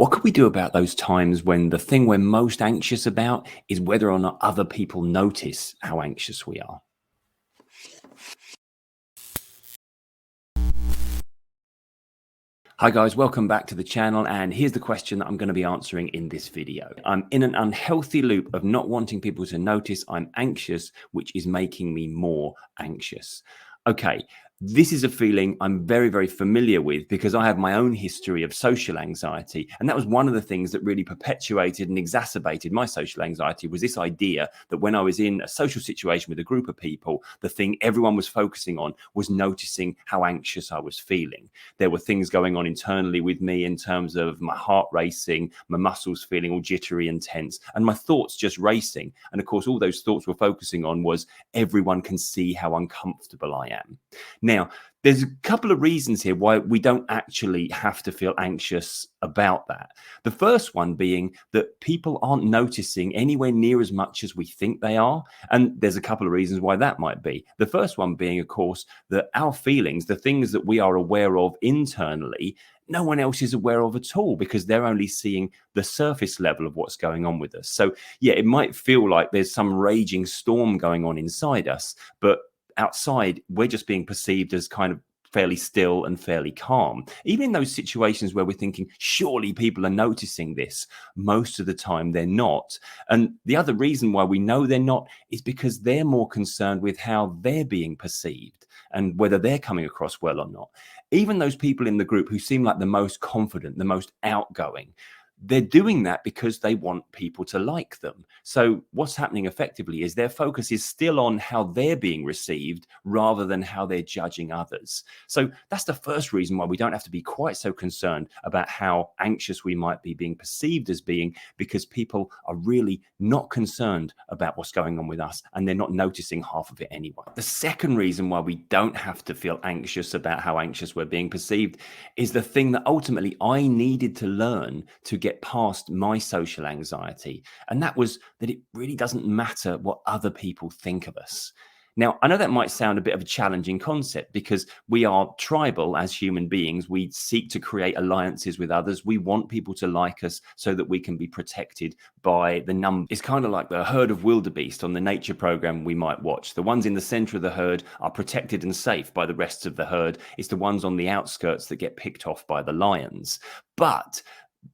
What could we do about those times when the thing we're most anxious about is whether or not other people notice how anxious we are? Hi guys, welcome back to the channel, and here's the question that I'm going to be answering in this video. I'm in an unhealthy loop of not wanting people to notice I'm anxious, which is making me more anxious. Okay, this is a feeling I'm very, very familiar with because I have my own history of social anxiety. And that was one of the things that really perpetuated and exacerbated my social anxiety, was this idea that when I was in a social situation with a group of people, the thing everyone was focusing on was noticing how anxious I was feeling. There were things going on internally with me in terms of my heart racing, my muscles feeling all jittery and tense, and my thoughts just racing. And of course, all those thoughts were focusing on was everyone can see how uncomfortable I am. Now, there's a couple of reasons here why we don't actually have to feel anxious about that. The first one being that people aren't noticing anywhere near as much as we think they are. And there's a couple of reasons why that might be. The first one being, of course, that our feelings, the things that we are aware of internally, no one else is aware of at all because they're only seeing the surface level of what's going on with us. So, yeah, it might feel like there's some raging storm going on inside us, but outside, we're just being perceived as kind of fairly still and fairly calm. Even in those situations where we're thinking, surely people are noticing this, most of the time they're not. And the other reason why we know they're not is because they're more concerned with how they're being perceived and whether they're coming across well or not. Even those people in the group who seem like the most confident, the most outgoing, they're doing that because they want people to like them. So what's happening effectively is their focus is still on how they're being received rather than how they're judging others. So that's the first reason why we don't have to be quite so concerned about how anxious we might be being perceived as being, because people are really not concerned about what's going on with us and they're not noticing half of it anyway. The second reason why we don't have to feel anxious about how anxious we're being perceived is the thing that ultimately I needed to learn to get past my social anxiety. And that was that it really doesn't matter what other people think of us. Now, I know that might sound a bit of a challenging concept because we are tribal as human beings. We seek to create alliances with others. We want people to like us so that we can be protected by the number. It's kind of like the herd of wildebeest on the nature program we might watch. The ones in the center of the herd are protected and safe by the rest of the herd. It's the ones on the outskirts that get picked off by the lions. But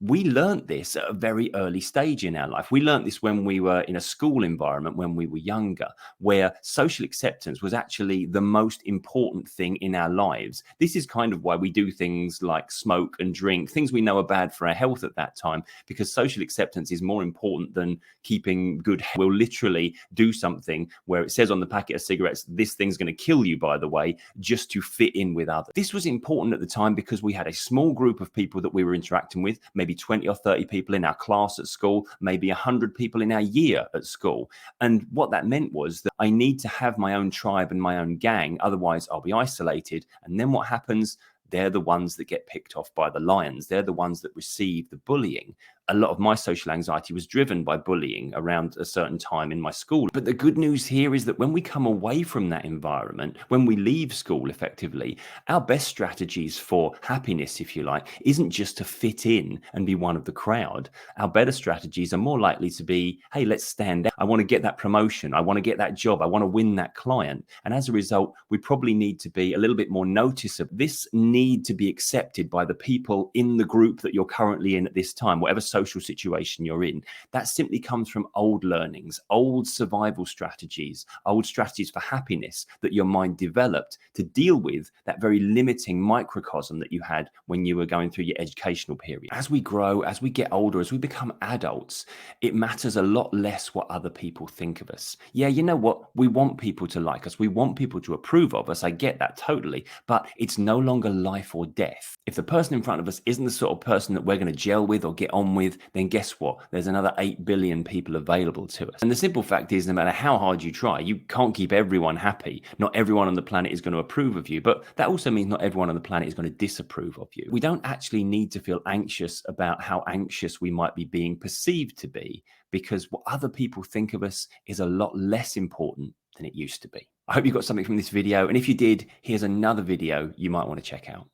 we learned this at a very early stage in our life. We learned this when we were in a school environment, when we were younger, where social acceptance was actually the most important thing in our lives. This is kind of why we do things like smoke and drink, things we know are bad for our health at that time, because social acceptance is more important than keeping good health. We'll literally do something where it says on the packet of cigarettes, this thing's going to kill you, by the way, just to fit in with others. This was important at the time because we had a small group of people that we were interacting with, maybe 20 or 30 people in our class at school, maybe 100 people in our year at school. And what that meant was that I need to have my own tribe and my own gang, otherwise I'll be isolated. And then what happens? They're the ones that get picked off by the lions. They're the ones that receive the bullying. A lot of my social anxiety was driven by bullying around a certain time in my school. But the good news here is that when we come away from that environment, when we leave school effectively, our best strategies for happiness, if you like, isn't just to fit in and be one of the crowd. Our better strategies are more likely to be, hey, let's stand out. I want to get that promotion. I want to get that job. I want to win that client. And as a result, we probably need to be a little bit more noticeable. This need to be accepted by the people in the group that you're currently in at this time, whatever social situation you're in, that simply comes from old learnings, old survival strategies, old strategies for happiness that your mind developed to deal with that very limiting microcosm that you had when you were going through your educational period. As we grow, as we get older, as we become adults, it matters a lot less what other people think of us. Yeah, you know what? We want people to like us. We want people to approve of us. I get that totally, but it's no longer life or death. If the person in front of us isn't the sort of person that we're going to gel with or get on with, then guess what? There's another 8 billion people available to us. And the simple fact is, no matter how hard you try, you can't keep everyone happy. Not everyone on the planet is going to approve of you, but that also means not everyone on the planet is going to disapprove of you. We don't actually need to feel anxious about how anxious we might be being perceived to be, because what other people think of us is a lot less important than it used to be. I hope you got something from this video, and if you did, here's another video you might want to check out.